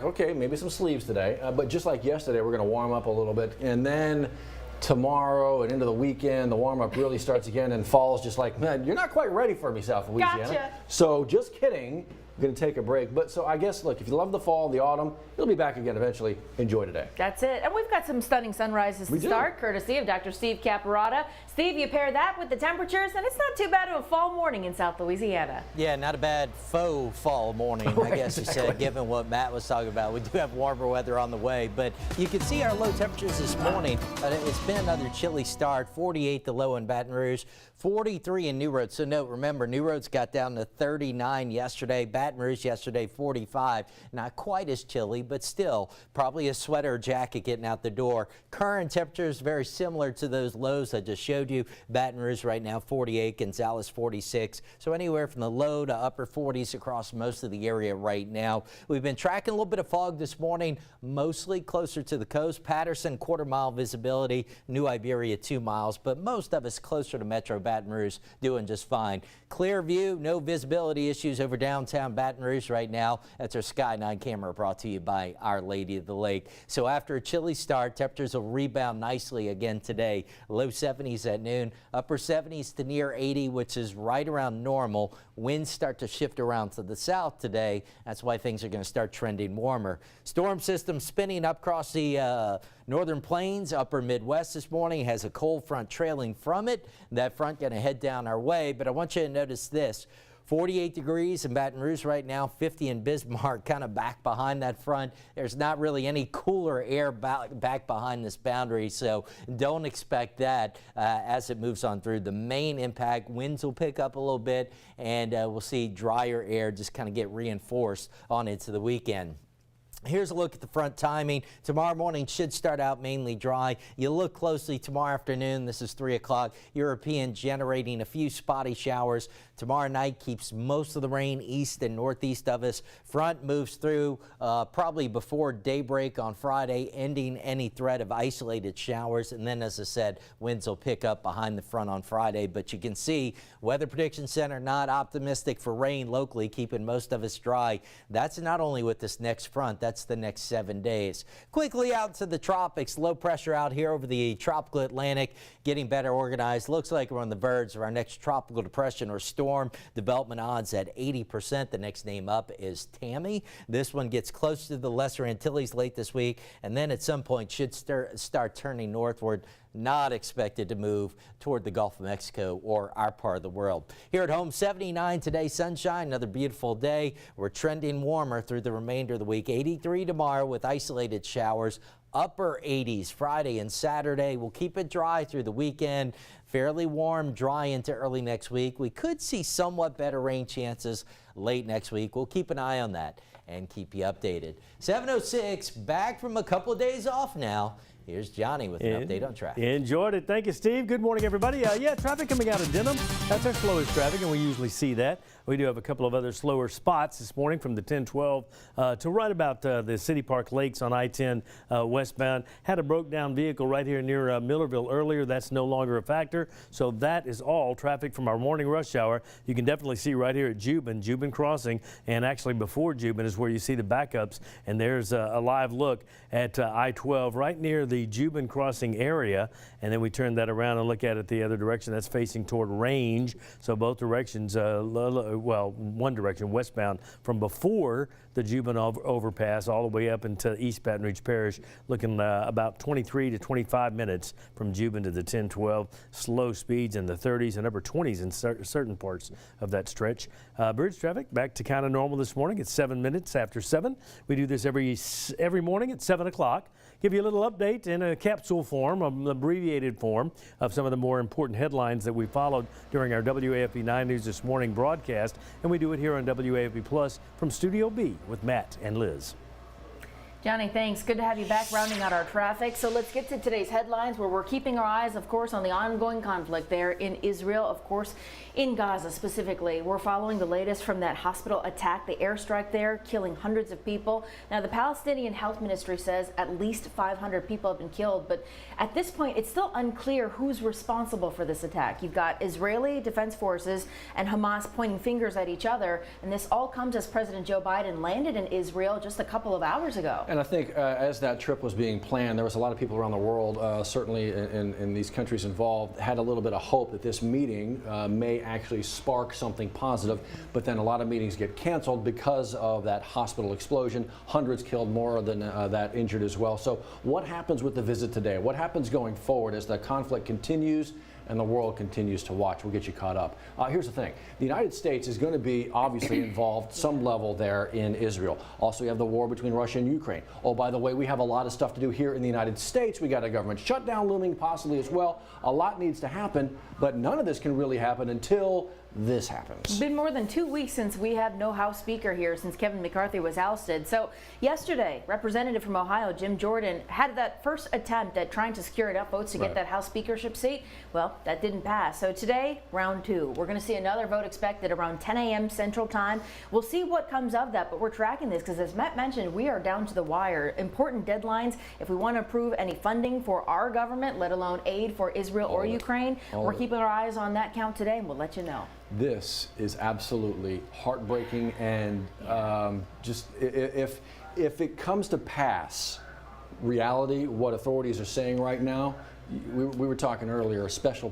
Okay, maybe some sleeves today, but just like yesterday, we're going to warm up a little bit, and then tomorrow and into the weekend, the warm-up really starts again, and fall's just like, man, you're not quite ready for me, South Louisiana. Gotcha. So just kidding. I'm going to take a break. But so I guess, look, if you love the fall, the autumn, you'll be back again eventually. Enjoy today. That's it. And we've got some stunning sunrises to start, courtesy of Dr. Steve Caparata. Steve, you pair that with the temperatures, and it's not too bad of a fall morning in South Louisiana. Yeah, not a bad faux fall morning, I guess you said, given what Matt was talking about. We do have warmer weather on the way, but you can see our low temperatures this morning. It's been another chilly start. 48 the low in Baton Rouge, 43 in New Roads. So note, remember, New Roads got down to 39 yesterday. Baton Rouge yesterday, 45. Not quite as chilly, but still probably a sweater or jacket getting out the door. Current temperatures very similar to those lows I just showed you. Baton Rouge right now 48, Gonzales 46. So anywhere from the low to upper 40s across most of the area right now. We've been tracking a little bit of fog this morning, mostly closer to the coast. Patterson, quarter-mile visibility. New Iberia, 2 miles, but most of us closer to Metro Baton Rouge doing just fine. Clear view, no visibility issues over downtown Baton Rouge right now. That's our Sky 9 camera brought to you by Our Lady of the Lake. So after a chilly start, temperatures will rebound nicely again today. Low 70s at noon, upper 70s to near 80, which is right around normal. Winds start to shift around to the south today. That's why things are going to start trending warmer. Storm system spinning up across the northern plains, upper Midwest this morning, has a cold front trailing from it. That front going to head down our way, but I want you to notice this. 48 degrees in Baton Rouge right now, 50 in Bismarck, kind of back behind that front. There's not really any cooler air back behind this boundary, so don't expect that as it moves on through. The main impact, winds will pick up a little bit, and we'll see drier air just kind of get reinforced on into the weekend. Here's a look at the front timing. Tomorrow morning should start out mainly dry. You look closely tomorrow afternoon. This is 3 o'clock. European generating a few spotty showers. Tomorrow night keeps most of the rain east and northeast of us. Front moves through probably before daybreak on Friday, ending any threat of isolated showers. And then, as I said, winds will pick up behind the front on Friday. But you can see Weather Prediction Center not optimistic for rain locally, keeping most of us dry. That's not only with this next front. That's the next 7 days. Quickly out to the tropics. Low pressure out here over the tropical Atlantic, getting better organized. Looks like we're on the verge of our next tropical depression or storm. Development odds at 80%. The next name up is Tammy. This one gets close to the Lesser Antilles late this week, and then at some point should start turning northward. Not expected to move toward the Gulf of Mexico or our part of the world. Here at home, 79 today, sunshine, another beautiful day. We're trending warmer through the remainder of the week. 83 tomorrow with isolated showers. Upper 80s Friday and Saturday. We'll keep it dry through the weekend. Fairly warm, dry into early next week. We could see somewhat better rain chances late next week. We'll keep an eye on that and keep you updated. 7:06, back from a couple of days off now. Here's Johnny with an update on traffic. Enjoyed it. Thank you, Steve. Good morning, everybody. Yeah, traffic coming out of Denham. That's our slowest traffic, and we usually see that. We do have a couple of other slower spots this morning from the 1012 to right about the City Park Lakes on I-10 westbound. Had a broke down vehicle right here near Millerville earlier. That's no longer a factor. So that is all traffic from our morning rush hour. You can definitely see right here at Jubin Crossing, and actually before Jubin is where you see the backups. And there's a live look at I-12 right near the Jubin Crossing area, and then we turn that around and look at it the other direction. That's facing toward Range, so both directions, well, one direction westbound from before the Jubin overpass all the way up into East Baton Rouge Parish, looking about 23 to 25 minutes from Jubin to the 1012. Slow speeds in the 30s and upper 20s in certain parts of that stretch. Bridge traffic back to kind of normal this morning. It's 7 minutes after 7. We do this every morning at 7 o'clock. Give you a little update in a capsule form, an abbreviated form of some of the more important headlines that we followed during our WAFB 9 News This Morning broadcast, and we do it here on WAFB Plus from Studio B with Matt and Liz. Johnny, thanks. Good to have you back rounding out our traffic. So let's get to today's headlines, where we're keeping our eyes, of course, on the ongoing conflict there in Israel, of course, in Gaza specifically. We're following the latest from that hospital attack, the airstrike there, killing hundreds of people. Now, the Palestinian Health Ministry says at least 500 people have been killed, but at this point, it's still unclear who's responsible for this attack. You've got Israeli Defense Forces and Hamas pointing fingers at each other, and this all comes as President Joe Biden landed in Israel just a couple of hours ago. And I think as that trip was being planned, there was a lot of people around the world, certainly in these countries involved, had a little bit of hope that this meeting may actually spark something positive. But then a lot of meetings get canceled because of that hospital explosion. Hundreds killed, more than that injured as well. So what happens with the visit today? What happens going forward as the conflict continues and the world continues to watch? We'll get you caught up. Here's the thing. The United States is going to be obviously involved some level there in Israel. Also, you have the war between Russia and Ukraine. Oh, by the way, we have a lot of stuff to do here in the United States. We got a government shutdown looming possibly as well. A lot needs to happen, but none of this can really happen until this happens. It's been more than 2 weeks since we had no House Speaker here, since Kevin McCarthy was ousted. So yesterday, Representative from Ohio, Jim Jordan, had that first attempt at trying to secure enough votes to get that House speakership seat. Well, that didn't pass. So today, round two. We're going to see another vote expected around 10 a.m. Central Time. We'll see what comes of that, but we're tracking this because, as Matt mentioned, we are down to the wire. Important deadlines if we want to approve any funding for our government, let alone aid for Israel or Ukraine. We're keeping our eyes on that count today, and we'll let you know. This is absolutely heartbreaking, and just if it comes to pass, reality, what authorities are saying right now, we were talking earlier, a special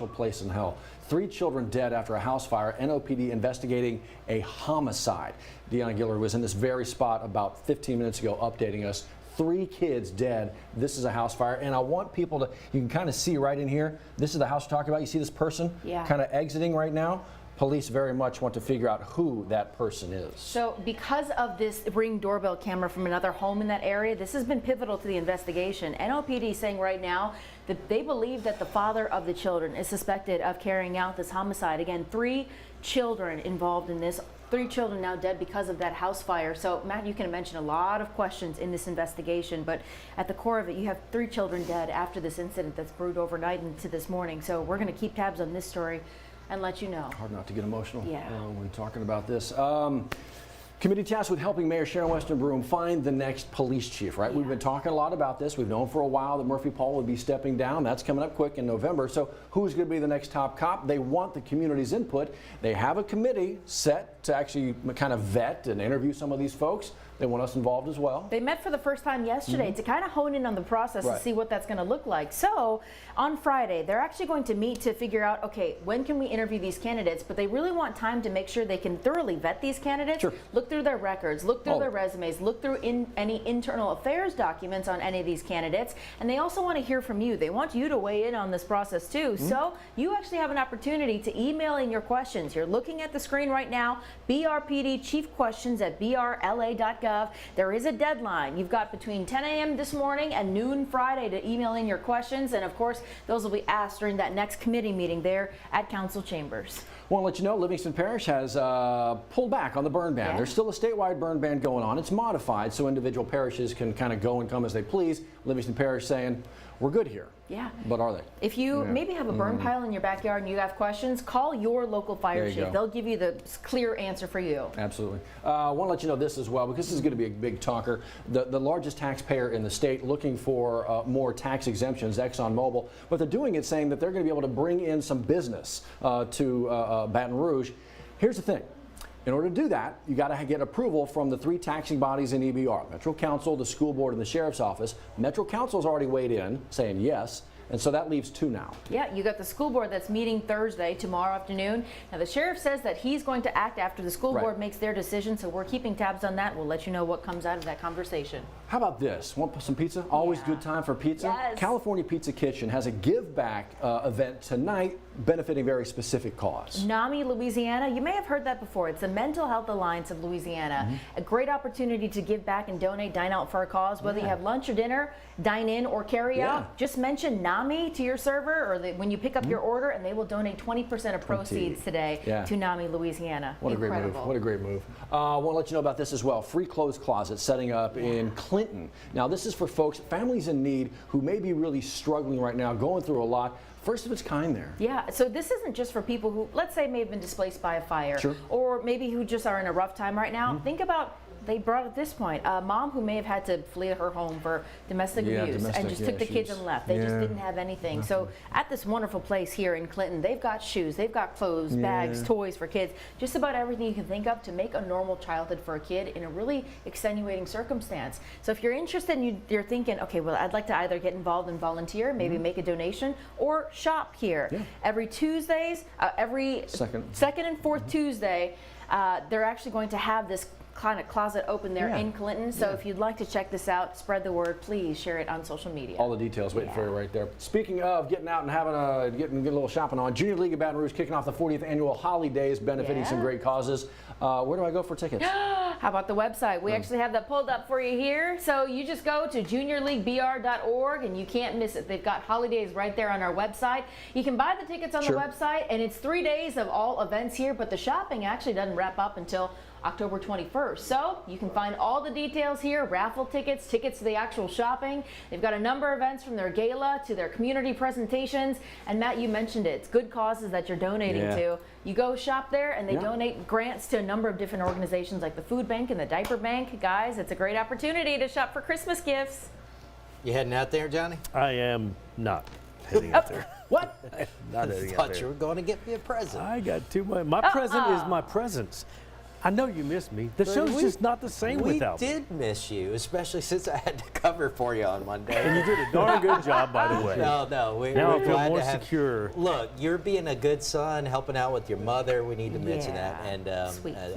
place in hell. 3 children dead after a house fire. NOPD investigating a homicide. Deanna Giller was in this very spot about 15 minutes ago updating us. 3 kids dead. This is a house fire, and I want people to, you can kind of see right in here, this is the house we're talking about. You see this person kind of exiting right now? Police very much want to figure out who that person is. So because of this Ring doorbell camera from another home in that area, this has been pivotal to the investigation. NOPD saying right now that they believe that the father of the children is suspected of carrying out this homicide. Again, 3 children involved in this. 3 children now dead because of that house fire. So, Matt, you can mention a lot of questions in this investigation, but at the core of it, you have 3 children dead after this incident that's brewed overnight into this morning. So we're going to keep tabs on this story and let you know. Hard not to get emotional Yeah. When talking about this. Committee tasked with helping Mayor Sharon Weston Broome find the next police chief, right? We've been talking a lot about this. We've known for a while that Murphy Paul would be stepping down. That's coming up quick in November. So who's going to be the next top cop? They want the community's input. They have a committee set to actually kind of vet and interview some of these folks. They want us involved as well. They met for the first time yesterday to kind of hone in on the process to see what that's going to look like. So on Friday, they're actually going to meet to figure out, okay, when can we interview these candidates? But they really want time to make sure they can thoroughly vet these candidates, look through their records, look through their resumes, look through any internal affairs documents on any of these candidates. And they also want to hear from you. They want you to weigh in on this process too. So you actually have an opportunity to email in your questions. You're looking at the screen right now, BRPD Chief Questions at brla.gov. There is a deadline. You've got between 10 a.m. this morning and noon Friday to email in your questions. And of course, those will be asked during that next committee meeting there at Council Chambers. I want to let you know Livingston Parish has pulled back on the burn ban. There's still a statewide burn ban going on. It's modified so individual parishes can kind of go and come as they please. Livingston Parish saying, we're good here. Yeah. But are they? If you maybe have a burn pile in your backyard and you have questions, call your local fire chief. They'll give you the clear answer for you. Absolutely. I want to let you know this as well, because this is going to be a big talker. The largest taxpayer in the state looking for more tax exemptions, ExxonMobil, but they're doing it saying that they're going to be able to bring in some business to Baton Rouge. Here's the thing. In order to do that, you got to get approval from the 3 taxing bodies in EBR, Metro Council, the school board, and the sheriff's office. Metro Council's already weighed in, saying yes. And so that leaves 2 now. Yeah, you got the school board that's meeting Thursday, tomorrow afternoon. Now, the sheriff says that he's going to act after the school board makes their decision, so we're keeping tabs on that. We'll let you know what comes out of that conversation. How about this? Want some pizza? Always good time for pizza. Yes. California Pizza Kitchen has a give back event tonight benefiting a very specific cause. NAMI Louisiana, you may have heard that before. It's the Mental Health Alliance of Louisiana. A great opportunity to give back and donate, dine out for a cause. Whether you have lunch or dinner, dine in or carry out, just mention NAMI NAMI to your server, or when you pick up your order, and they will donate 20% of proceeds today to NAMI Louisiana. What a great move. What a great move. I want to let you know about this as well. Free clothes closet setting up in Clinton. Now, this is for folks, families in need who may be really struggling right now, going through a lot. First of its kind there. Yeah, so this isn't just for people who, let's say, may have been displaced by a fire, or maybe who just are in a rough time right now. Think about, they brought at this point a mom who may have had to flee her home for domestic abuse and just took the kids and left. They just didn't have anything. So at this wonderful place here in Clinton, they've got shoes, they've got clothes, bags, toys for kids, just about everything you can think of to make a normal childhood for a kid in a really extenuating circumstance. So if you're interested and you're thinking, okay, well, I'd like to either get involved and volunteer, maybe make a donation, or shop here. Every Tuesdays, every second and fourth Tuesday, they're actually going to have this kind of closet open there in Clinton. So if you'd like to check this out, spread the word, please share it on social media. All the details waiting for you right there. Speaking of getting out and having getting a little shopping on, Junior League of Baton Rouge kicking off the 40th annual Holidays, benefiting some great causes. Where do I go for tickets? How about the website? We actually have that pulled up for you here. So you just go to juniorleaguebr.org and you can't miss it. They've got holidays right there on our website. You can buy the tickets on the website, and it's 3 days of all events here, but the shopping actually doesn't wrap up until October 21st. So you can find all the details here, raffle tickets, tickets to the actual shopping. They've got a number of events from their gala to their community presentations. And Matt, you mentioned it. It's good causes that you're donating to. You go shop there and they donate grants to a number of different organizations like the Food Bank and the Diaper Bank. Guys, it's a great opportunity to shop for Christmas gifts. You heading out there, Johnny? I am not heading out there. What? Not I heading out thought there. you were going to get me a present. I got too much. My present is my presents. I know you miss me. The show's just not the same without me. We did miss you, especially since I had to cover for you on Monday. And you did a darn good job, by the way. No, now we're I feel glad more to have, secure. Look, you're being a good son, helping out with your mother. We need to mention that, and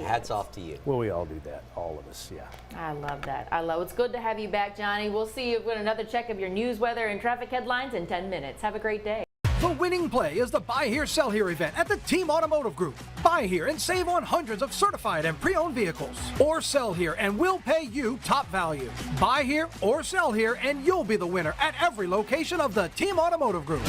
hats off to you. Well, we all do that, all of us, I love that. I love it. It's good to have you back, Johnny. We'll see you with another check of your news, weather, and traffic headlines in 10 minutes. Have a great day. The winning play is the Buy Here, Sell Here event at the Team Automotive Group. Buy here and save on hundreds of certified and pre-owned vehicles. Or sell here and we'll pay you top value. Buy here or sell here and you'll be the winner at every location of the Team Automotive Group.